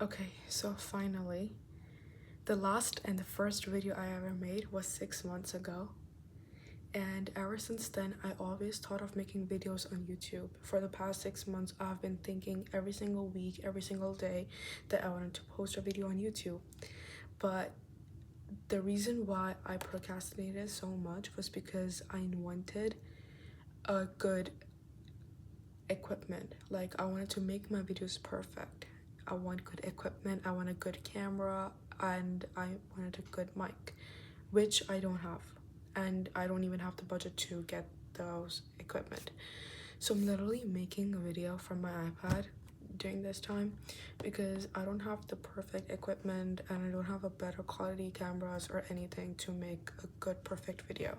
Okay, so finally, the last and the first video I ever made was 6 months ago. And ever since then, I always thought of making videos on YouTube. For the past 6 months, I've been thinking every single week, every single day that I wanted to post a video on YouTube. But the reason why I procrastinated so much was because I wanted a good equipment. Like, I wanted to make my videos perfect. I want good equipment, I want a good camera, and I wanted a good mic, which I don't have, and I don't even have the budget to get those equipment. So I'm literally making a video from my iPad during this time because I don't have the perfect equipment and I don't have a better quality cameras or anything to make a good perfect video.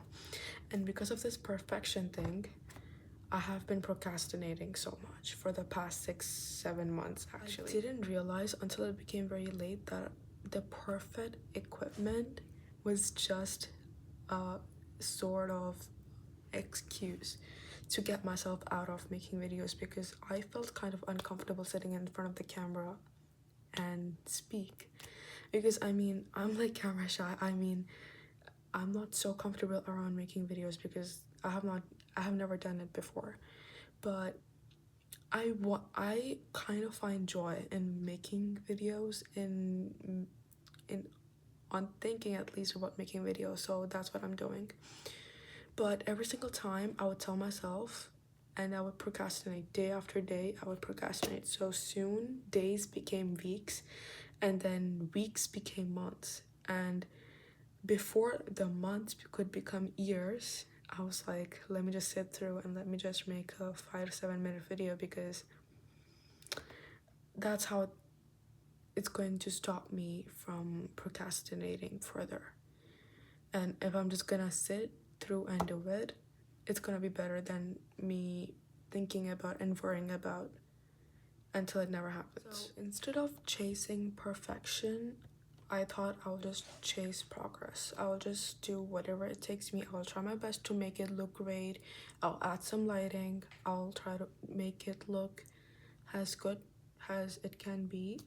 And because of this perfection thing, I have been procrastinating so much for the past 6-7 months actually. I didn't realize until it became very late that the perfect equipment was just a sort of excuse to get myself out of making videos, because I felt kind of uncomfortable sitting in front of the camera and speak. Because I mean, I'm like camera shy. I mean, I'm not so comfortable around making videos because I have never done it before. But I kind of find joy in making videos, in on thinking at least about making videos, so that's what I'm doing. But every single time I would tell myself, and I would procrastinate day after day. I would procrastinate. So soon days became weeks, and then weeks became months. And before the months could become years, I was like, let me just sit through and let me just make a 5 to 7 minute video, because that's how it's going to stop me from procrastinating further. And if I'm just gonna sit through and do it, it's gonna be better than me thinking about and worrying about until it never happens. So instead of chasing perfection, I thought I'll just chase progress. I'll just do whatever it takes me. I'll try my best to make it look great. I'll add some lighting. I'll try to make it look as good as it can be.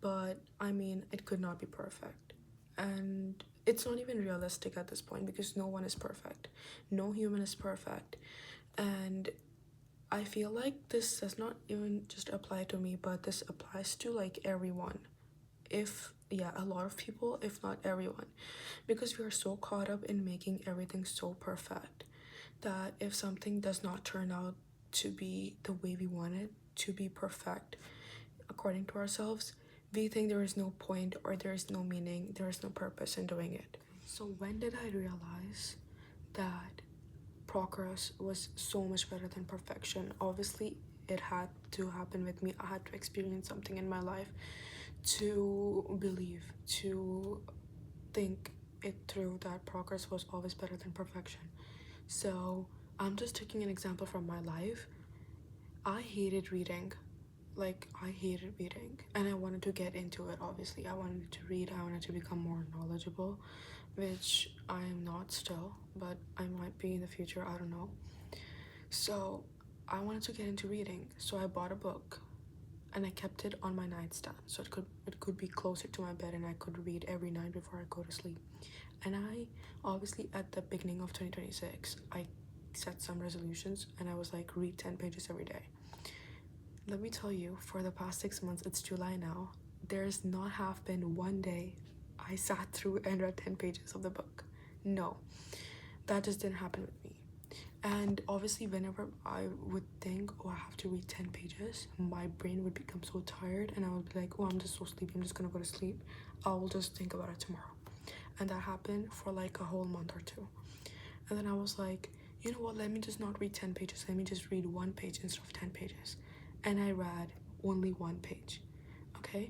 But I mean, it could not be perfect. And it's not even realistic at this point because no one is perfect. No human is perfect. And I feel like this does not even just apply to me, but this applies to like everyone. If, yeah, a lot of people, if not everyone. Because we are so caught up in making everything so perfect that if something does not turn out to be the way we want it to be perfect according to ourselves, we think there is no point or there is no meaning, there is no purpose in doing it. So when did I realize that progress was so much better than perfection? Obviously, it had to happen with me. I had to experience something in my life to believe, to think it through, that progress was always better than perfection. So I'm just taking an example from my life. I hated reading. Like, I hated reading and I wanted to get into it. Obviously, I wanted to read, I wanted to become more knowledgeable, which I am not still, but I might be in the future, I don't know. So I wanted to get into reading, so I bought a book and I kept it on my nightstand so it could be closer to my bed and I could read every night before I go to sleep. And I obviously, at the beginning of 2026, I set some resolutions and I was like, read 10 pages every day. Let me tell you, for the past 6 months, it's July now, there's not have been one day I sat through and read 10 pages of the book. No, that just didn't happen with me. And obviously, whenever I would think, oh, I have to read 10 pages, my brain would become so tired and I would be like, oh, I'm just so sleepy, I'm just gonna go to sleep. I will just think about it tomorrow. And that happened for like a whole month or two. And then I was like, you know what, let me just not read 10 pages, let me just read 1 page instead of 10 pages. And I read only 1 page, okay?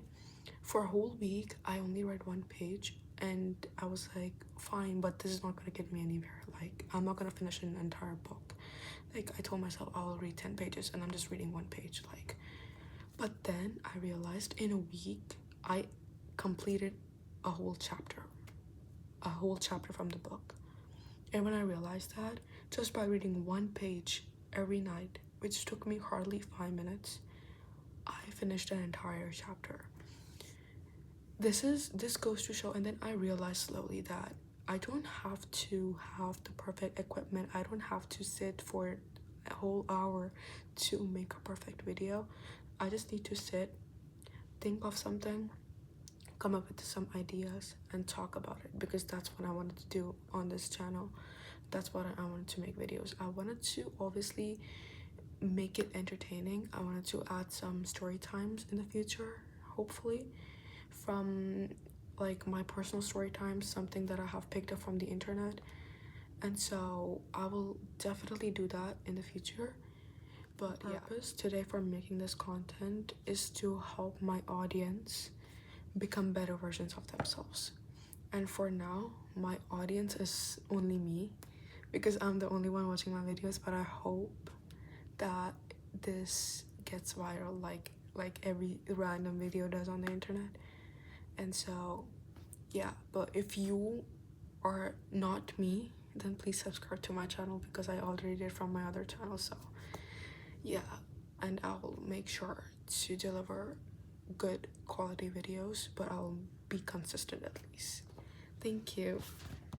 For a whole week, I only read 1 page, and I was like, fine, but this is not gonna get me anywhere. Like, I'm not gonna finish an entire book. Like, I told myself I'll read 10 pages, and I'm just reading 1 page, like. But then I realized in a week, I completed a whole chapter from the book. And when I realized that, just by reading 1 page every night, which took me hardly 5 minutes, I finished an entire chapter. this goes to show. And then I realized slowly that I don't have to have the perfect equipment. I don't have to sit for a whole hour to make a perfect video. I just need to sit, think of something, come up with some ideas, and talk about it, because that's what I wanted to do on this channel. That's what I wanted to make videos. I wanted to obviously make it entertaining. I wanted to add some story times in the future, hopefully, from like my personal story times, something that I have picked up from the internet. And so I will definitely do that in the future. But yeah, purpose today for making this content is to help my audience become better versions of themselves. And for now, my audience is only me, because I'm the only one watching my videos. But I hope that this gets viral like every random video does on the internet. And so yeah, but if you are not me, then please subscribe to my channel, because I already did from my other channel. So yeah, and I'll make sure to deliver good quality videos, but I'll be consistent at least. Thank you.